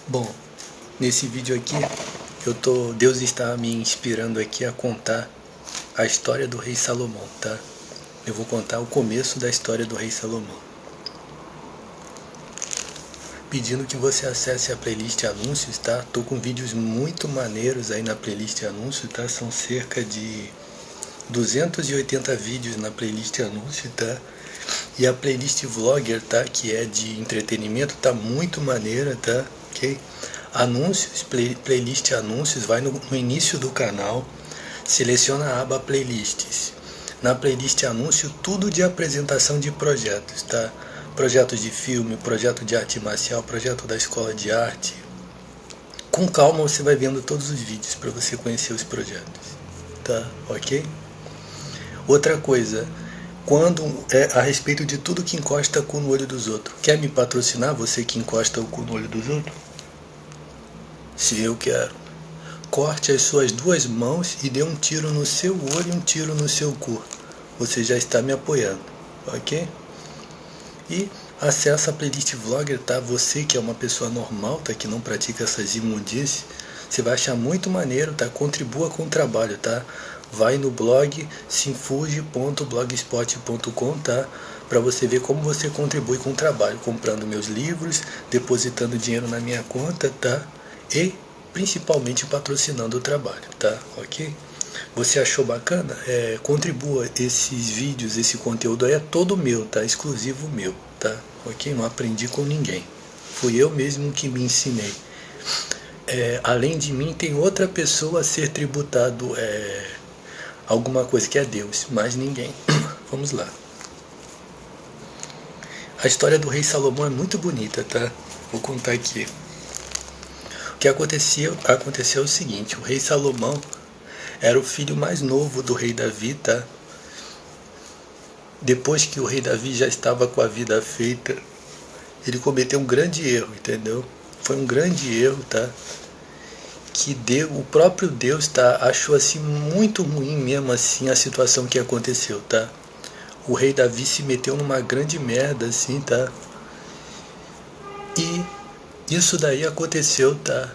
Bom, nesse vídeo aqui, Deus está me inspirando aqui a contar a história do rei Salomão, tá? Eu vou contar o começo da história do rei Salomão. Pedindo que você acesse a playlist anúncios, tá? Tô com vídeos muito maneiros aí na playlist anúncios, tá? São cerca de 280 vídeos na playlist anúncios, tá? E a playlist vlogger, tá? Que é de entretenimento, tá muito maneira, tá? Ok? Anúncios, playlist anúncios, vai no início do canal, seleciona a aba playlists. Na playlist anúncio, tudo de apresentação de projetos, tá? Projetos de filme, projeto de arte marcial, projeto da escola de arte. Com calma você vai vendo todos os vídeos para você conhecer os projetos, tá? Ok? Outra coisa, quando a respeito de tudo que encosta o cu no olho dos outros. Quer me patrocinar, você que encosta o cu no olho dos outros? Se eu quero. Corte as suas duas mãos e dê um tiro no seu olho e um tiro no seu cu. Você já está me apoiando, ok? E acessa a playlist vlogger, tá? Você que é uma pessoa normal, tá? Que não pratica essas imundícies, você vai achar muito maneiro, tá? Contribua com o trabalho, tá? Vai no blog sinfuge.blogspot.com, tá? Para você ver como você contribui com o trabalho, comprando meus livros, depositando dinheiro na minha conta, tá? E principalmente patrocinando o trabalho, tá? Ok? Você achou bacana? Contribua, esses vídeos, esse conteúdo aí é todo meu, tá? Exclusivo meu, tá? Ok? Não aprendi com ninguém. Fui eu mesmo que me ensinei. Além de mim, tem outra pessoa a ser tributado alguma coisa, que é Deus, mas ninguém. Vamos lá. A história do rei Salomão é muito bonita, tá? Vou contar aqui. O que aconteceu o seguinte: o rei Salomão era o filho mais novo do rei Davi, tá? Depois que o rei Davi já estava com a vida feita, ele cometeu um grande erro, entendeu? Foi um grande erro, tá? Que o próprio Deus, tá? Achou assim muito ruim mesmo assim a situação que aconteceu, tá? O rei Davi se meteu numa grande merda, assim, tá? E isso daí aconteceu, tá?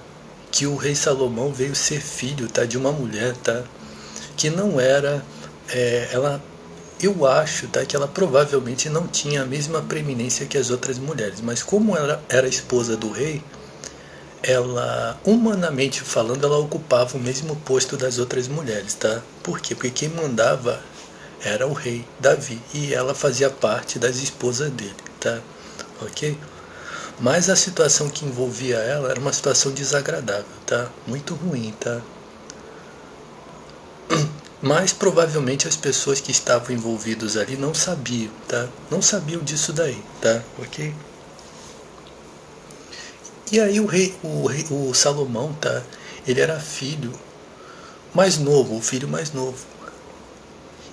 Que o rei Salomão veio ser filho, tá? De uma mulher, tá? Que não era, eu acho, tá? Que ela provavelmente não tinha a mesma preeminência que as outras mulheres, mas como ela era esposa do rei, ela, humanamente falando, ela ocupava o mesmo posto das outras mulheres, tá? Por quê? Porque quem mandava era o rei Davi e ela fazia parte das esposas dele, tá? Ok? Mas a situação que envolvia ela era uma situação desagradável, tá? Muito ruim, tá? Mas provavelmente as pessoas que estavam envolvidas ali não sabiam, tá? Não sabiam disso daí, tá? Ok? E aí o Salomão, tá? Ele era filho mais novo, o filho mais novo.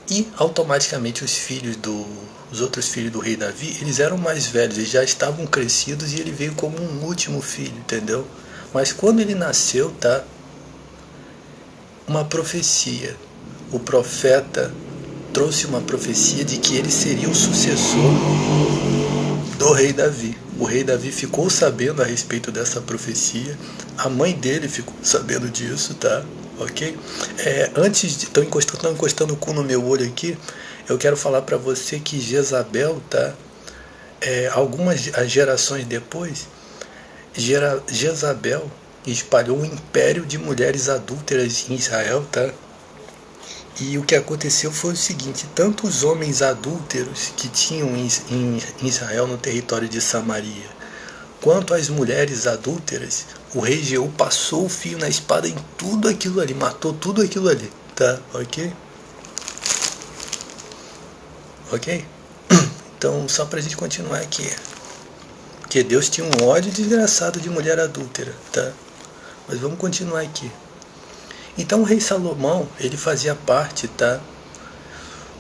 E automaticamente os outros filhos do rei Davi, eles eram mais velhos, eles já estavam crescidos e ele veio como um último filho, entendeu? Mas quando ele nasceu, tá? Uma profecia. O profeta trouxe uma profecia de que ele seria o sucessor do rei Davi. O rei Davi ficou sabendo a respeito dessa profecia, a mãe dele ficou sabendo disso, tá? Ok? Antes de... Estão encostando o cu no meu olho aqui. Eu quero falar para você que Jezabel, tá? Algumas gerações depois, Jezabel espalhou um império de mulheres adúlteras em Israel, tá? E o que aconteceu foi o seguinte: tanto os homens adúlteros que tinham em Israel, no território de Samaria, quanto as mulheres adúlteras, o rei Jeú passou o fio na espada em tudo aquilo ali, matou tudo aquilo ali, tá? Ok? Ok? Então, só pra gente continuar aqui. Porque Deus tinha um ódio desgraçado de mulher adúltera, tá? Mas vamos continuar aqui. Então o rei Salomão, ele fazia parte, tá?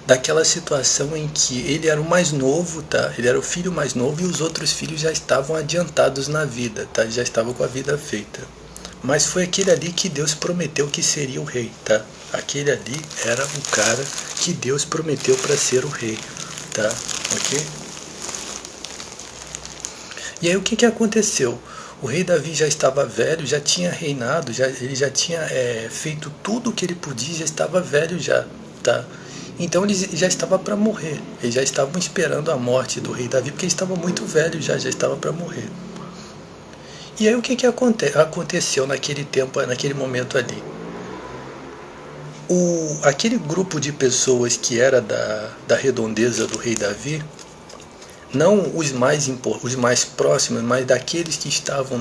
Daquela situação em que ele era o mais novo, tá? Ele era o filho mais novo e os outros filhos já estavam adiantados na vida, tá? Já estavam com a vida feita. Mas foi aquele ali que Deus prometeu que seria o rei, tá? Aquele ali era o cara que Deus prometeu para ser o rei, tá? Ok? E aí o que aconteceu? O rei Davi já estava velho, já tinha reinado, ele já tinha feito tudo o que ele podia, já estava velho já, tá? Então ele já estava para morrer, eles já estavam esperando a morte do rei Davi, porque ele estava muito velho já estava para morrer. E aí o que aconteceu naquele tempo, naquele momento ali? Aquele grupo de pessoas que era da redondeza do rei Davi, não os mais próximos, mas daqueles que estavam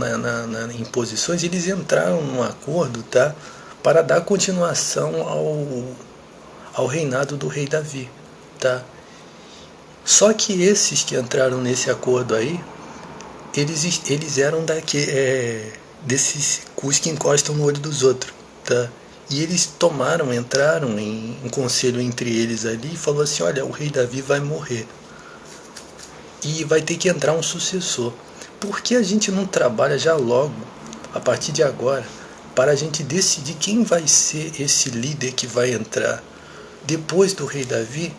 em posições, eles entraram num acordo, tá, para dar continuação ao reinado do rei Davi. Tá? Só que esses que entraram nesse acordo aí, eles eram desses cus que encostam no olho dos outros. Tá? E eles entraram em um conselho entre eles ali e falou assim, olha, o rei Davi vai morrer. E vai ter que entrar um sucessor. Por que a gente não trabalha já logo, a partir de agora, para a gente decidir quem vai ser esse líder que vai entrar depois do rei Davi,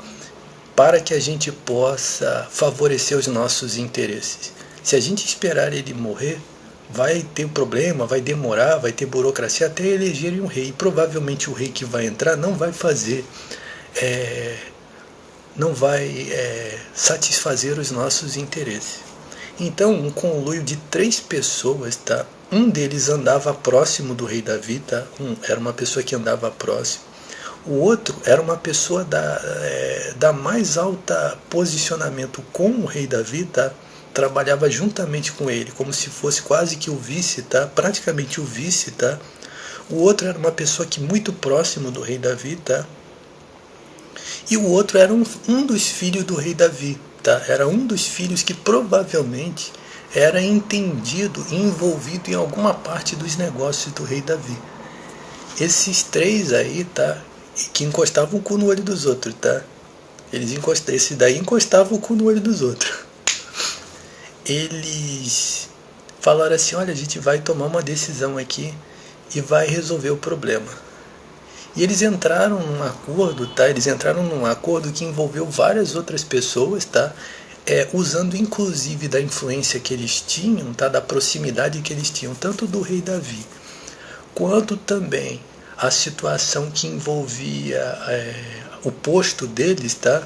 para que a gente possa favorecer os nossos interesses? Se a gente esperar ele morrer, vai ter problema, vai demorar, vai ter burocracia até elegerem um rei. E provavelmente o rei que vai entrar não vai satisfazer os nossos interesses. Então, um conluio de 3 pessoas, tá? Um deles andava próximo do rei Davi, tá? Era uma pessoa que andava próximo. O outro era uma pessoa da mais alta posicionamento com o rei Davi, tá? Trabalhava juntamente com ele, como se fosse quase que o vice, tá? Praticamente o vice, tá? O outro era uma pessoa que muito próximo do rei Davi, tá? E o outro era um dos filhos do rei Davi, tá? Era um dos filhos que provavelmente era entendido e envolvido em alguma parte dos negócios do rei Davi. Esses 3 aí, tá? Que encostavam o cu no olho dos outros, tá? Esse daí encostava o cu no olho dos outros. Eles falaram assim, olha, a gente vai tomar uma decisão aqui e vai resolver o problema. E eles entraram num acordo, tá? Eles entraram num acordo que envolveu várias outras pessoas, tá? Usando inclusive da influência que eles tinham, tá? Da proximidade que eles tinham, tanto do rei Davi, quanto também a situação que envolvia o posto deles, tá?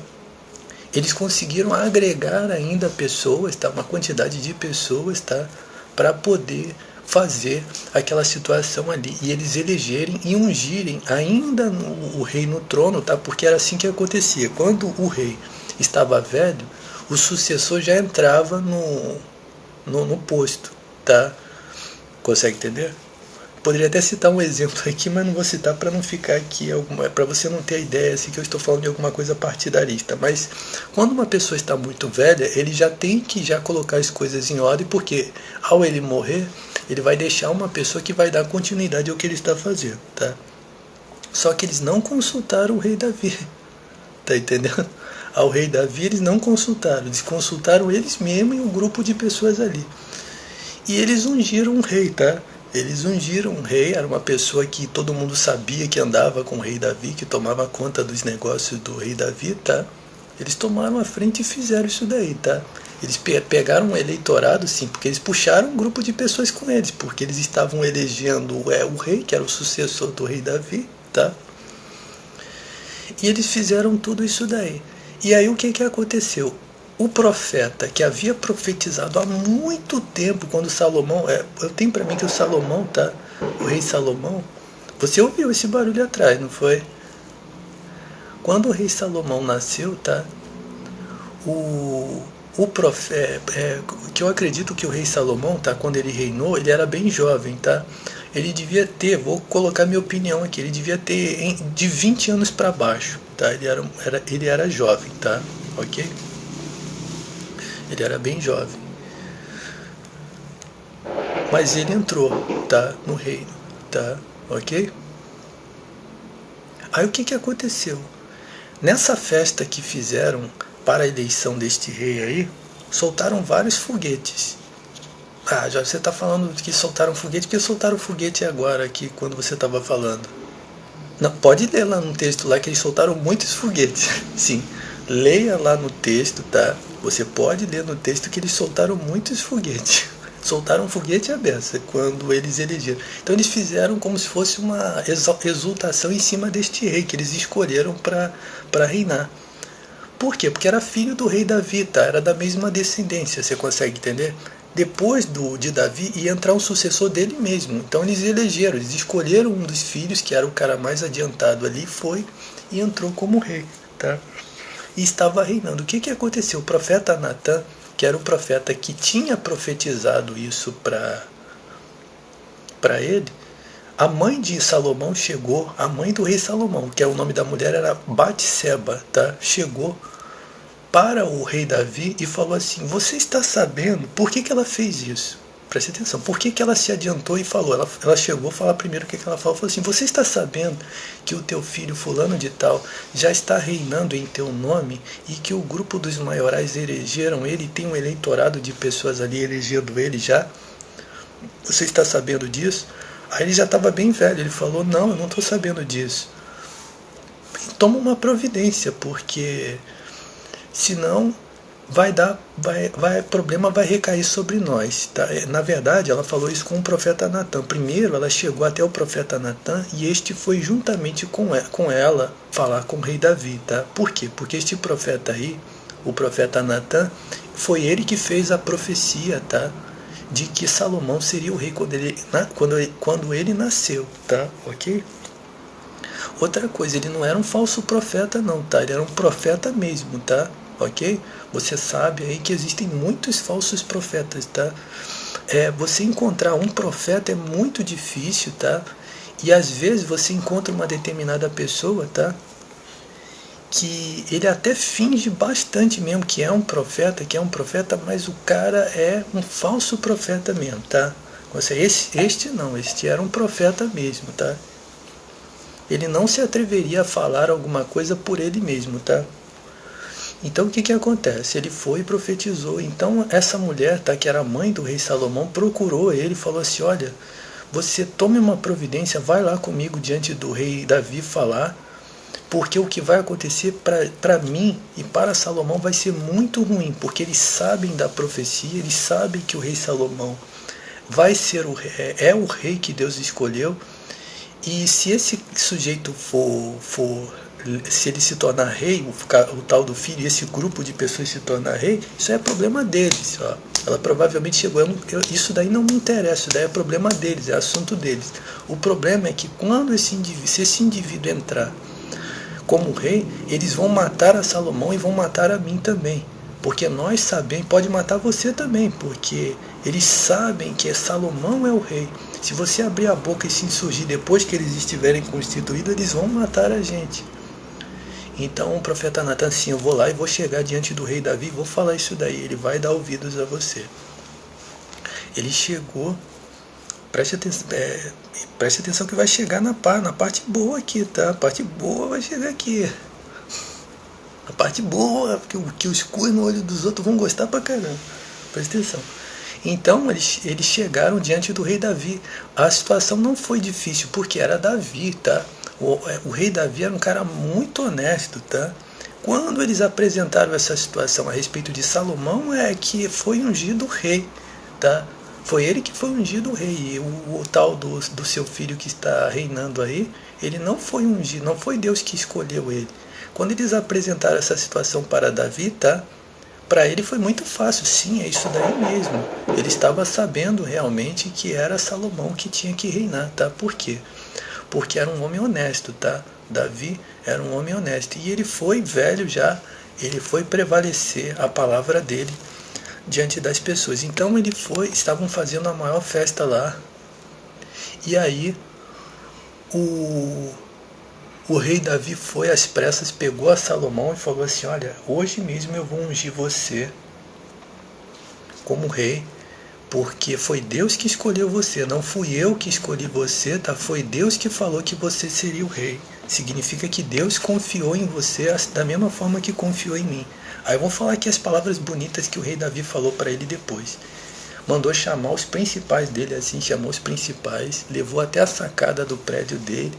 Eles conseguiram agregar ainda pessoas, tá? Uma quantidade de pessoas, tá? Para poder fazer aquela situação ali, e eles elegerem e ungirem ainda o rei no trono, tá? Porque era assim que acontecia. Quando o rei estava velho, o sucessor já entrava no posto, tá? Consegue entender? Poderia até citar um exemplo aqui, mas não vou citar para não ficar aqui, para você não ter a ideia assim, que eu estou falando de alguma coisa partidarista. Mas quando uma pessoa está muito velha, ele já tem que colocar as coisas em ordem, porque ao ele morrer, ele vai deixar uma pessoa que vai dar continuidade ao que ele está fazendo, tá? Só que eles não consultaram o rei Davi, tá entendendo? Ao rei Davi eles não consultaram, eles consultaram eles mesmos e um grupo de pessoas ali. E eles ungiram um rei, tá? Eles ungiram um rei, era uma pessoa que todo mundo sabia que andava com o rei Davi, que tomava conta dos negócios do rei Davi, tá? Eles tomaram a frente e fizeram isso daí, tá? Eles pegaram um eleitorado, sim, porque eles puxaram um grupo de pessoas com eles, porque eles estavam elegendo o rei, que era o sucessor do rei Davi, tá? E eles fizeram tudo isso daí. E aí o que aconteceu? O profeta que havia profetizado há muito tempo, quando Salomão, eu tenho para mim que o Salomão, tá? O rei Salomão, você ouviu esse barulho atrás, não foi? Quando o rei Salomão nasceu, tá? O profeta, que eu acredito que o rei Salomão, tá? Quando ele reinou, ele era bem jovem, tá? Ele devia ter, vou colocar minha opinião aqui, ele devia ter de 20 anos para baixo, tá? Ele era jovem, tá? Ok? Ele era bem jovem. Mas ele entrou, tá? No reino, tá? Ok? Aí o que aconteceu? Nessa festa que fizeram para a eleição deste rei aí, soltaram vários foguetes. Ah, já você está falando que soltaram foguete, porque soltaram foguete agora aqui, quando você estava falando. Não, pode ler lá no texto lá que eles soltaram muitos foguetes. Sim, leia lá no texto, tá? Você pode ler no texto que eles soltaram muitos foguetes. soltaram um foguete à beça quando eles elegeram. Então eles fizeram como se fosse uma exultação em cima deste rei que eles escolheram para reinar. Por quê? Porque era filho do rei Davi, tá? Era da mesma descendência, você consegue entender? Depois de Davi ia entrar um sucessor dele mesmo. Então eles elegeram, eles escolheram um dos filhos, que era o cara mais adiantado ali, foi e entrou como rei, tá? E estava reinando. O que aconteceu? O profeta Natan, que era o profeta que tinha profetizado isso para ele, a mãe de Salomão chegou, a mãe do rei Salomão, que é o nome da mulher era Batseba, tá? Chegou para o rei Davi e falou assim: você está sabendo por que ela fez isso? Preste atenção, por que ela se adiantou e falou? Ela chegou a falar primeiro o que ela falou. Falou assim: você está sabendo que o teu filho fulano de tal já está reinando em teu nome e que o grupo dos maiorais elegeram ele, tem um eleitorado de pessoas ali elegendo ele já? Você está sabendo disso? Aí ele já estava bem velho, ele falou: não, eu não estou sabendo disso. Toma uma providência, porque senão problema vai recair sobre nós, tá? Na verdade, ela falou isso com o profeta Natan. Primeiro, ela chegou até o profeta Natan e este foi juntamente com ela falar com o rei Davi, tá? Por quê? Porque este profeta aí, o profeta Natan, foi ele que fez a profecia, tá? De que Salomão seria o rei quando ele nasceu, tá? Ok? Outra coisa, ele não era um falso profeta não, tá? Ele era um profeta mesmo, tá? Ok? Você sabe aí que existem muitos falsos profetas, tá? Você encontrar um profeta é muito difícil, tá? E às vezes você encontra uma determinada pessoa, tá? Que ele até finge bastante mesmo que é um profeta, mas o cara é um falso profeta mesmo, tá? Este era um profeta mesmo, tá? Ele não se atreveria a falar alguma coisa por ele mesmo, tá? Então o que acontece? Ele foi e profetizou. Então essa mulher, tá, que era a mãe do rei Salomão, procurou ele e falou assim: olha, você tome uma providência, vai lá comigo diante do rei Davi falar, porque o que vai acontecer para mim e para Salomão vai ser muito ruim, porque eles sabem da profecia, eles sabem que o rei Salomão vai ser é o rei que Deus escolheu, e se esse sujeito se ele se tornar rei, o tal do filho, e esse grupo de pessoas se tornar rei, isso é problema deles. Ó. Ela provavelmente chegou, isso daí não me interessa, isso daí é problema deles, é assunto deles. O problema é que quando se esse indivíduo entrar como rei, eles vão matar a Salomão e vão matar a mim também. Porque nós sabemos, pode matar você também, porque eles sabem que Salomão é o rei. Se você abrir a boca e se insurgir depois que eles estiverem constituídos, eles vão matar a gente. Então o profeta Natan, sim, eu vou lá e vou chegar diante do rei Davi e vou falar isso daí, ele vai dar ouvidos a você. Ele chegou, preste atenção que vai chegar na parte boa aqui, tá? A parte boa vai chegar aqui. A parte boa, que os cus no olho dos outros vão gostar pra caramba. Preste atenção. Então eles chegaram diante do rei Davi. A situação não foi difícil, porque era Davi, tá? O rei Davi era um cara muito honesto, tá? Quando eles apresentaram essa situação a respeito de Salomão, é que foi ungido rei, tá? Foi ele que foi ungido rei. E o tal do seu filho que está reinando aí, ele não foi ungido, não foi Deus que escolheu ele. Quando eles apresentaram essa situação para Davi, tá? Para ele foi muito fácil, sim, é isso daí mesmo. Ele estava sabendo realmente que era Salomão que tinha que reinar, tá? Por quê? Porque era um homem honesto, tá? Davi era um homem honesto. E ele foi velho já, ele foi prevalecer a palavra dele diante das pessoas. Então estavam fazendo a maior festa lá. E aí o rei Davi foi às pressas, pegou a Salomão e falou assim: olha, hoje mesmo eu vou ungir você como rei, porque foi Deus que escolheu você, não fui eu que escolhi você, tá? Foi Deus que falou que você seria o rei. Significa que Deus confiou em você da mesma forma que confiou em mim. Aí eu vou falar aqui as palavras bonitas que o rei Davi falou para ele depois. Mandou chamar os principais dele, assim, chamou os principais, levou até a sacada do prédio dele,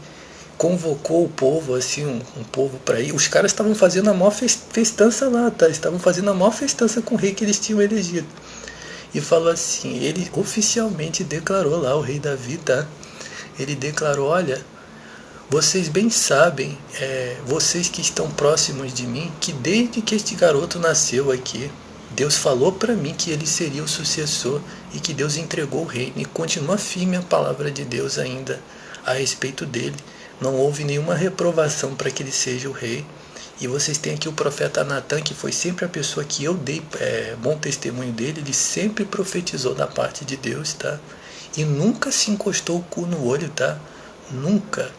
convocou o povo, assim, um povo para ir. Os caras estavam fazendo a maior festança lá, tá? Estavam fazendo a maior festança com o rei que eles tinham elegido. e falou assim, ele oficialmente declarou lá, o rei Davi, tá? Ele declarou, olha, vocês bem sabem, vocês que estão próximos de mim, que desde que este garoto nasceu aqui, Deus falou para mim que ele seria o sucessor e que Deus entregou o reino. E continua firme a palavra de Deus ainda a respeito dele. Não houve nenhuma reprovação para que ele seja o rei. E vocês têm aqui o profeta Natan, que foi sempre a pessoa que eu dei bom testemunho dele. Ele sempre profetizou da parte de Deus, tá? E nunca se encostou o cu no olho, tá? Nunca.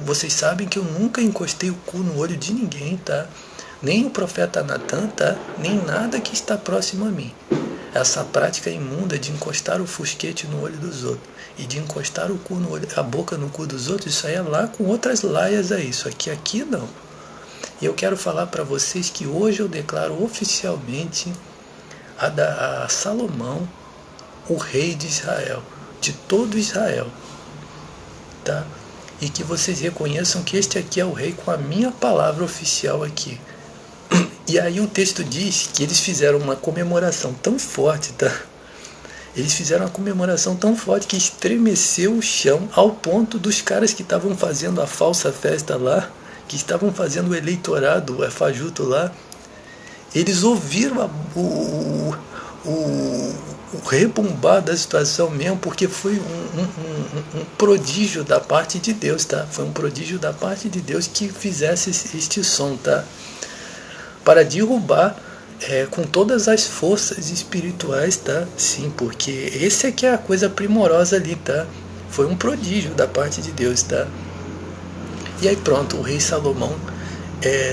Vocês sabem que eu nunca encostei o cu no olho de ninguém, tá? Nem o profeta Natan, tá? Nem nada que está próximo a mim. Essa prática imunda de encostar o fusquete no olho dos outros e de encostar o cu no olho, a boca no cu dos outros, isso aí é lá com outras laias aí. Isso aqui não. E eu quero falar para vocês que hoje eu declaro oficialmente a Salomão o rei de Israel, de todo Israel, tá? E que vocês reconheçam que este aqui é o rei com a minha palavra oficial aqui. E aí o texto diz que eles fizeram uma comemoração tão forte, tá? Eles fizeram uma comemoração tão forte que estremeceu o chão ao ponto dos caras que estavam fazendo a falsa festa lá, que estavam fazendo o eleitorado, o fajuto lá, eles ouviram o rebumbar da situação mesmo, porque foi um prodígio da parte de Deus, tá? Foi um prodígio da parte de Deus que fizesse este som, tá? Para derrubar com todas as forças espirituais, tá? Sim, porque esse aqui é a coisa primorosa ali, tá? Foi um prodígio da parte de Deus, tá? E aí pronto, o rei Salomão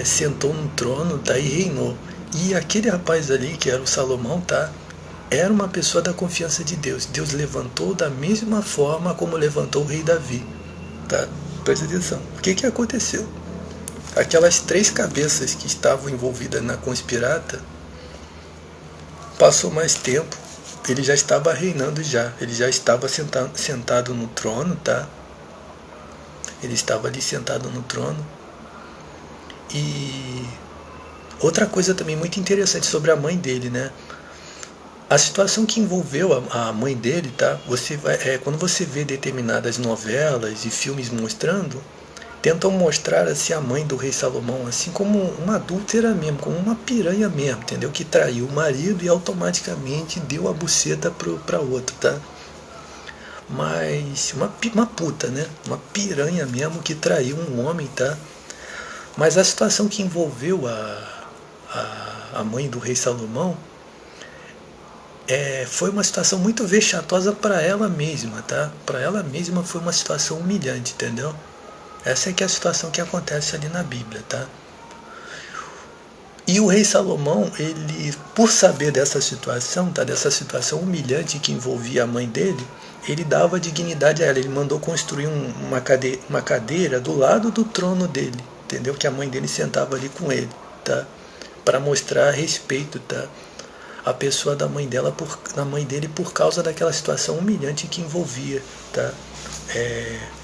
sentou no trono, tá? E reinou. E aquele rapaz ali, que era o Salomão, tá? Era uma pessoa da confiança de Deus. Deus levantou da mesma forma como levantou o rei Davi, tá? Presta atenção. O que aconteceu? Aquelas 3 cabeças que estavam envolvidas na conspirata, passou mais tempo, ele já estava reinando já, ele já estava sentado no trono, tá? Ele estava ali sentado no trono. E outra coisa também muito interessante sobre a mãe dele, né? A situação que envolveu a mãe dele, tá? Quando você vê determinadas novelas e filmes mostrando, tentam mostrar assim a mãe do rei Salomão assim como uma adúltera mesmo, como uma piranha mesmo, entendeu? Que traiu o marido e automaticamente deu a buceta para outro, tá? Mas uma puta, né? Uma piranha mesmo que traiu um homem, tá? Mas a situação que envolveu a mãe do rei Salomão foi uma situação muito vexatosa para ela mesma, tá? Para ela mesma foi uma situação humilhante, entendeu? Essa é que é a situação que acontece ali na Bíblia, tá? E o rei Salomão, ele, por saber dessa situação, tá? Dessa situação humilhante que envolvia a mãe dele, ele dava dignidade a ela. Ele mandou construir uma cadeira do lado do trono dele, entendeu? Que a mãe dele sentava ali com ele, tá? Para mostrar respeito, tá? A pessoa da mãe dele por causa daquela situação humilhante que envolvia, tá?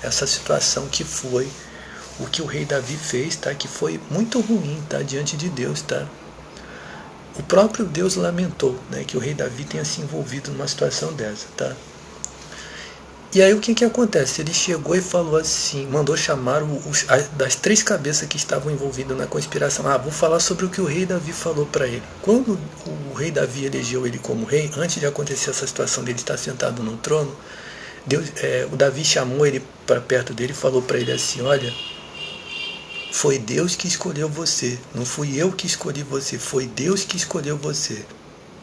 Essa situação que foi o que o rei Davi fez, tá? Que foi muito ruim, tá? Diante de Deus, tá? O próprio Deus lamentou, né? Que o rei Davi tenha se envolvido numa situação dessa, tá? E aí o que acontece? Ele chegou e falou assim, mandou chamar das 3 cabeças que estavam envolvidas na conspiração. Vou falar sobre o que o rei Davi falou para ele. Quando o rei Davi elegeu ele como rei, antes de acontecer essa situação dele estar sentado no trono, o Davi chamou ele para perto dele e falou para ele assim, olha, foi Deus que escolheu você, não fui eu que escolhi você, foi Deus que escolheu você,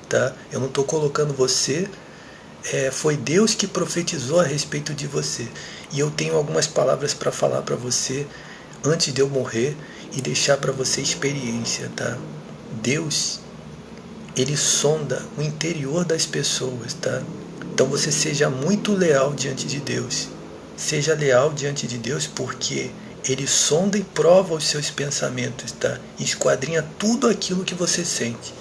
tá? Eu não estou colocando você, foi Deus que profetizou a respeito de você. E eu tenho algumas palavras para falar para você antes de eu morrer e deixar para você experiência, tá? Deus, ele sonda o interior das pessoas, tá? Então você seja muito leal diante de Deus. Seja leal diante de Deus porque ele sonda e prova os seus pensamentos, tá? Esquadrinha tudo aquilo que você sente.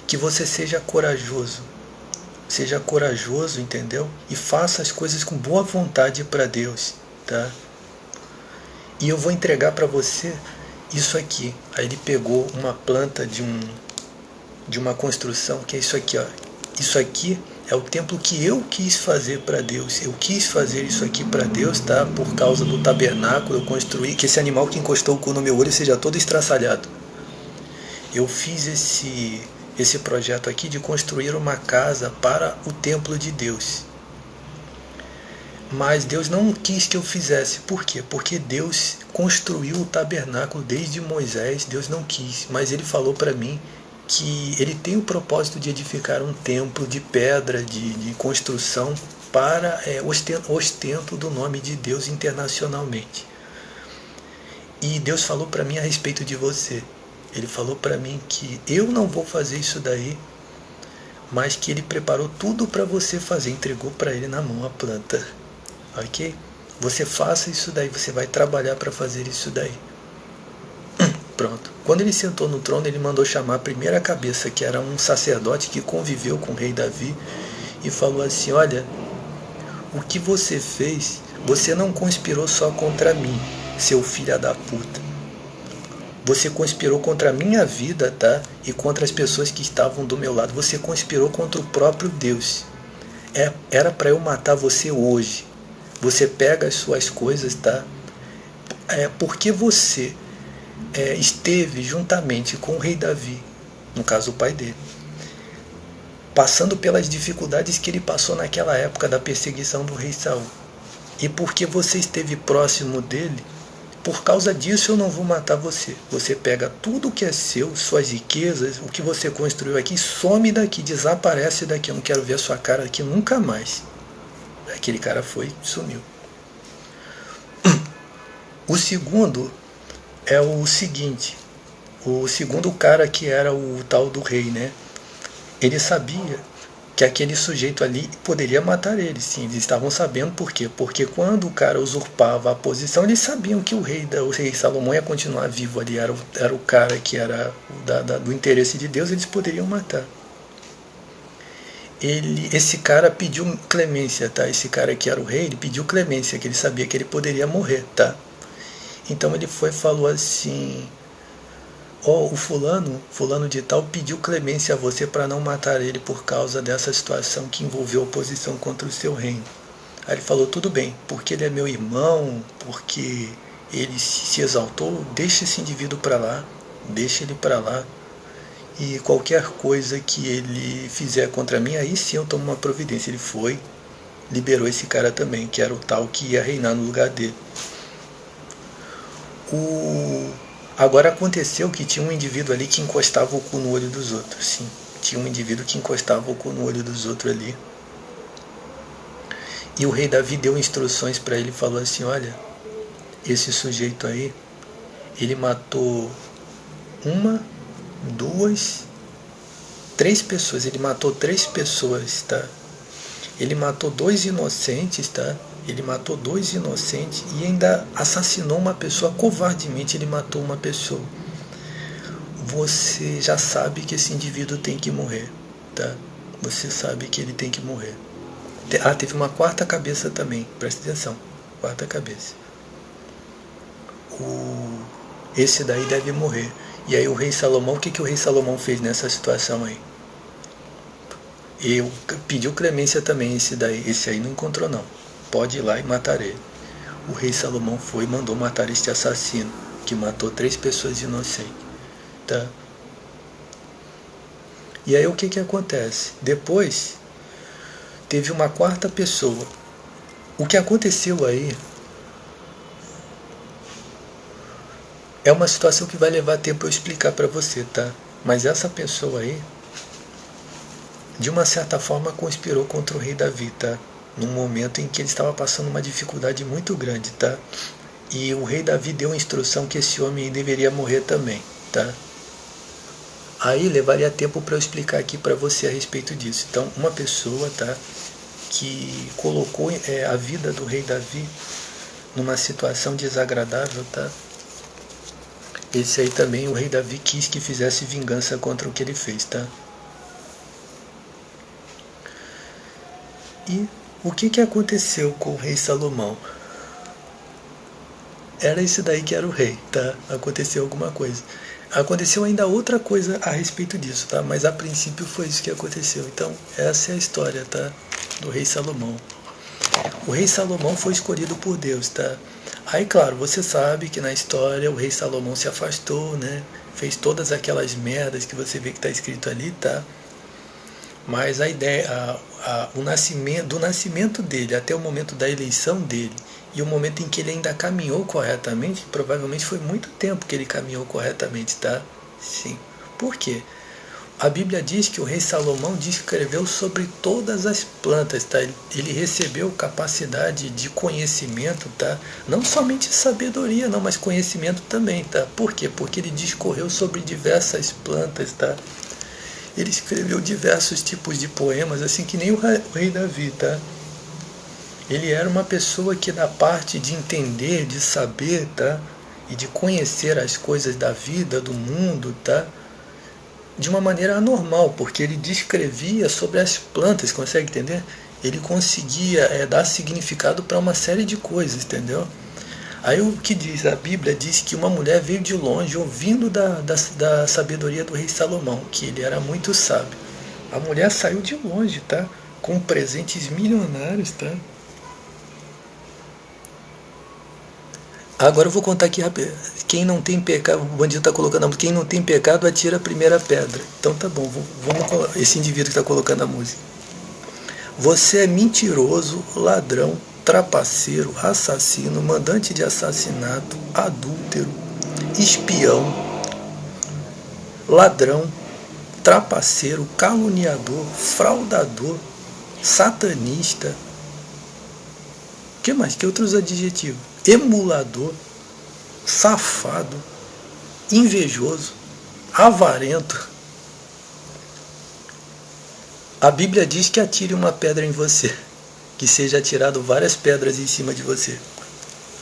Que você seja corajoso. Seja corajoso, entendeu? E faça as coisas com boa vontade para Deus, tá? E eu vou entregar para você isso aqui. Aí ele pegou uma planta de uma construção, que é isso aqui, ó. Isso aqui é o templo que eu quis fazer para Deus. Eu quis fazer isso aqui para Deus, tá? Por causa do tabernáculo, eu construí que esse animal que encostou o cu no meu olho seja todo estraçalhado. Eu fiz esse projeto aqui de construir uma casa para o templo de Deus. Mas Deus não quis que eu fizesse. Por quê? Porque Deus construiu o tabernáculo desde Moisés. Deus não quis, mas Ele falou para mim que Ele tem o propósito de edificar um templo de pedra, de construção, para ostento do nome de Deus internacionalmente. E Deus falou para mim a respeito de você. Ele falou para mim que eu não vou fazer isso daí, mas que Ele preparou tudo para você fazer, entregou para Ele na mão a planta. Ok? Você faça isso daí, você vai trabalhar para fazer isso daí. Pronto. Quando ele sentou no trono, ele mandou chamar a primeira cabeça, que era um sacerdote que conviveu com o rei Davi, e falou assim: olha, o que você fez, você não conspirou só contra mim, seu filho da puta. Você conspirou contra a minha vida, tá? E contra as pessoas que estavam do meu lado. Você conspirou contra o próprio Deus. Era para eu matar você hoje. Você pega as suas coisas, tá? Porque você esteve juntamente com o rei Davi, no caso o pai dele, passando pelas dificuldades que ele passou naquela época da perseguição do rei Saul. E porque você esteve próximo dele, por causa disso eu não vou matar você. Você pega tudo que é seu, suas riquezas, o que você construiu aqui, some daqui, desaparece daqui. Eu não quero ver a sua cara aqui nunca mais. Aquele cara sumiu. O segundo é o seguinte. O segundo cara, que era o tal do rei, né? Ele sabia que aquele sujeito ali poderia matar ele. Sim, eles estavam sabendo por quê? Porque quando o cara usurpava a posição, eles sabiam que o rei Salomão ia continuar vivo ali. Era o cara que era do interesse de Deus, eles poderiam matar. Esse cara pediu clemência, tá? Esse cara que era o rei, ele pediu clemência, que ele sabia que ele poderia morrer, tá? Então ele foi e falou assim: o fulano de tal pediu clemência a você para não matar ele por causa dessa situação que envolveu oposição contra o seu reino. Aí ele falou: tudo bem, porque ele é meu irmão, porque ele se exaltou, deixa esse indivíduo para lá, deixa ele para lá. E qualquer coisa que ele fizer contra mim, aí sim eu tomo uma providência. Ele foi, liberou esse cara também, que era o tal que ia reinar no lugar dele. Agora aconteceu que tinha um indivíduo ali que encostava o cu no olho dos outros. Sim, tinha um indivíduo que encostava o cu no olho dos outros ali. E o rei Davi deu instruções para ele e falou assim: olha, esse sujeito aí, ele matou 1, 2, 3 pessoas. Ele matou 3 pessoas, tá? Ele matou 2 inocentes, tá? Ele matou 2 inocentes e ainda assassinou uma pessoa covardemente. Ele matou uma pessoa. Você já sabe que esse indivíduo tem que morrer, tá? Você sabe que ele tem que morrer. Teve uma quarta cabeça também, presta atenção. Quarta cabeça. Esse daí deve morrer. E aí o rei Salomão, o que o rei Salomão fez nessa situação aí? Ele pediu clemência também, esse aí não encontrou não. Pode ir lá e matar ele. O rei Salomão foi e mandou matar este assassino, que matou 3 pessoas inocentes. Tá? E aí o que acontece? Depois, teve uma quarta pessoa. O que aconteceu aí é uma situação que vai levar tempo eu explicar para você, tá? Mas essa pessoa aí, de uma certa forma, conspirou contra o rei Davi, tá? Num momento em que ele estava passando uma dificuldade muito grande, tá? E o rei Davi deu a instrução que esse homem deveria morrer também, tá? Aí levaria tempo para eu explicar aqui para você a respeito disso. Então, uma pessoa, tá, que colocou a vida do rei Davi numa situação desagradável, tá? Esse aí também, o rei Davi quis que fizesse vingança contra o que ele fez, tá? E o que aconteceu com o rei Salomão? Era esse daí que era o rei, tá? Aconteceu alguma coisa. Aconteceu ainda outra coisa a respeito disso, tá? Mas a princípio foi isso que aconteceu. Então, essa é a história, tá? Do rei Salomão. O rei Salomão foi escolhido por Deus, tá? Aí, claro, você sabe que na história o rei Salomão se afastou, né? Fez todas aquelas merdas que você vê que está escrito ali, tá? Mas a ideia, do nascimento dele até o momento da eleição dele e o momento em que ele ainda caminhou corretamente, provavelmente foi muito tempo que ele caminhou corretamente, tá? Sim. Por quê? A Bíblia diz que o rei Salomão descreveu sobre todas as plantas, tá? Ele recebeu capacidade de conhecimento, tá? Não somente sabedoria, não, mas conhecimento também, tá? Por quê? Porque ele discorreu sobre diversas plantas, tá? Ele escreveu diversos tipos de poemas, assim que nem o rei Davi, tá? Ele era uma pessoa que na parte de entender, de saber, tá? E de conhecer as coisas da vida, do mundo, tá? De uma maneira anormal, porque ele descrevia sobre as plantas, consegue entender? Ele conseguia dar significado para uma série de coisas, entendeu? Aí o que diz? A Bíblia diz que uma mulher veio de longe ouvindo da sabedoria do rei Salomão, que ele era muito sábio. A mulher saiu de longe, tá? Com presentes milionários, tá? Agora eu vou contar aqui rápido. Quem não tem pecado, o bandido está colocando a música, quem não tem pecado atira a primeira pedra. Então tá bom, vamos esse indivíduo que está colocando a música. Você é mentiroso, ladrão, trapaceiro, assassino, mandante de assassinato, adúltero, espião, ladrão, trapaceiro, caluniador, fraudador, satanista. Que mais? Que outros adjetivos? Emulador, safado, invejoso, avarento. A Bíblia diz que atire uma pedra em você, que seja atirado várias pedras em cima de você.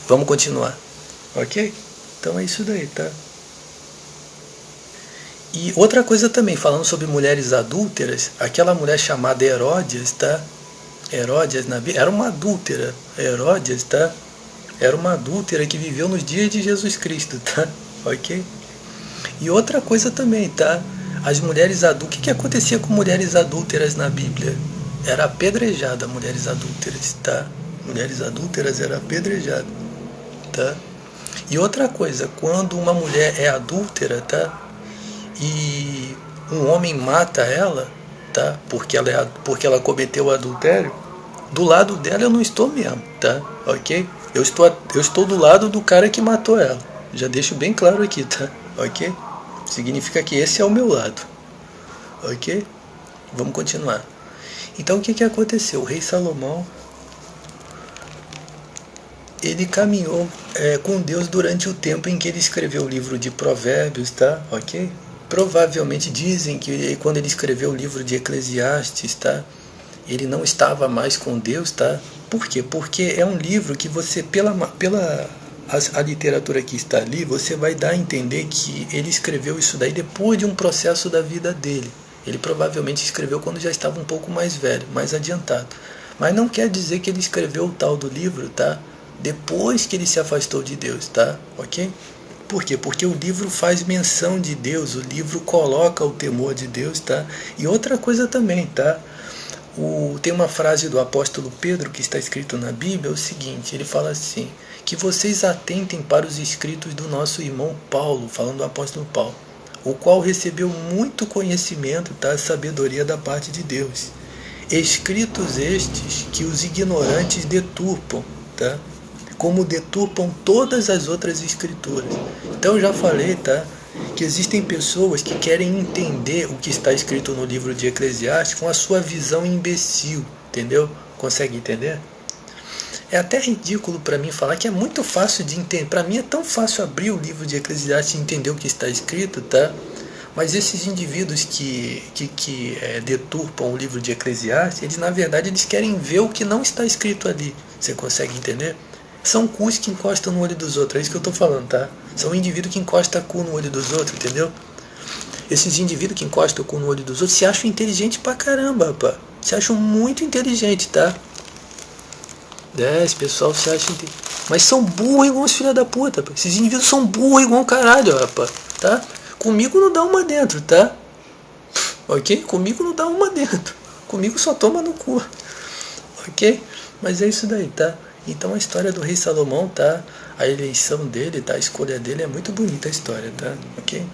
Vamos continuar, ok? Então é isso daí, tá? E outra coisa também, falando sobre mulheres adúlteras, aquela mulher chamada Heródias, tá? Heródias era uma adúltera. Heródias, tá? Era uma adúltera que viveu nos dias de Jesus Cristo, tá? Ok? E outra coisa também, tá? As mulheres adúlteras... O que acontecia com mulheres adúlteras na Bíblia? Era apedrejada mulheres adúlteras, tá? Mulheres adúlteras era apedrejada, tá? E outra coisa, quando uma mulher é adúltera, tá? E um homem mata ela, tá? Porque ela cometeu o adultério, do lado dela eu não estou mesmo, tá? Ok? Eu estou do lado do cara que matou ela. Já deixo bem claro aqui, tá? Ok? Significa que esse é o meu lado. Ok? Vamos continuar. Então o que aconteceu? O rei Salomão, ele caminhou com Deus durante o tempo em que ele escreveu o livro de Provérbios, tá? Ok? Provavelmente dizem que quando ele escreveu o livro de Eclesiastes, tá? Ele não estava mais com Deus, tá? Por quê? Porque é um livro que você, a literatura que está ali, você vai dar a entender que ele escreveu isso daí depois de um processo da vida dele. Ele provavelmente escreveu quando já estava um pouco mais velho, mais adiantado. Mas não quer dizer que ele escreveu o tal do livro, tá? Depois que ele se afastou de Deus, tá? Ok? Por quê? Porque o livro faz menção de Deus, o livro coloca o temor de Deus, tá? E outra coisa também, tá? Tem uma frase do apóstolo Pedro que está escrito na Bíblia, é o seguinte, ele fala assim, que vocês atentem para os escritos do nosso irmão Paulo, falando do apóstolo Paulo, o qual recebeu muito conhecimento, tá? Sabedoria da parte de Deus. Escritos estes que os ignorantes deturpam, tá? Como deturpam todas as outras escrituras. Então eu já falei, tá? Que existem pessoas que querem entender o que está escrito no livro de Eclesiastes com a sua visão imbecil, entendeu? Consegue entender? É até ridículo para mim falar que é muito fácil de entender. Para mim é tão fácil abrir o livro de Eclesiastes e entender o que está escrito, tá? Mas esses indivíduos que deturpam o livro de Eclesiastes, eles na verdade eles querem ver o que não está escrito ali. Você consegue entender? São cus que encostam no olho dos outros, é isso que eu estou falando, tá? São indivíduos que encostam cu no olho dos outros, entendeu? Esses indivíduos que encostam o cu no olho dos outros se acham inteligentes pra caramba, rapaz. Se acham muito inteligentes, tá? Esse pessoal se acha mas são burros igual os filha da puta, rapaz. Esses indivíduos são burros igual o caralho, rapaz, tá? Comigo não dá uma dentro, tá? Ok? Comigo não dá uma dentro. Comigo só toma no cu. Ok? Mas é isso daí, tá? Então a história do rei Salomão, tá? A eleição dele, tá? A escolha dele é muito bonita a história, tá? Ok?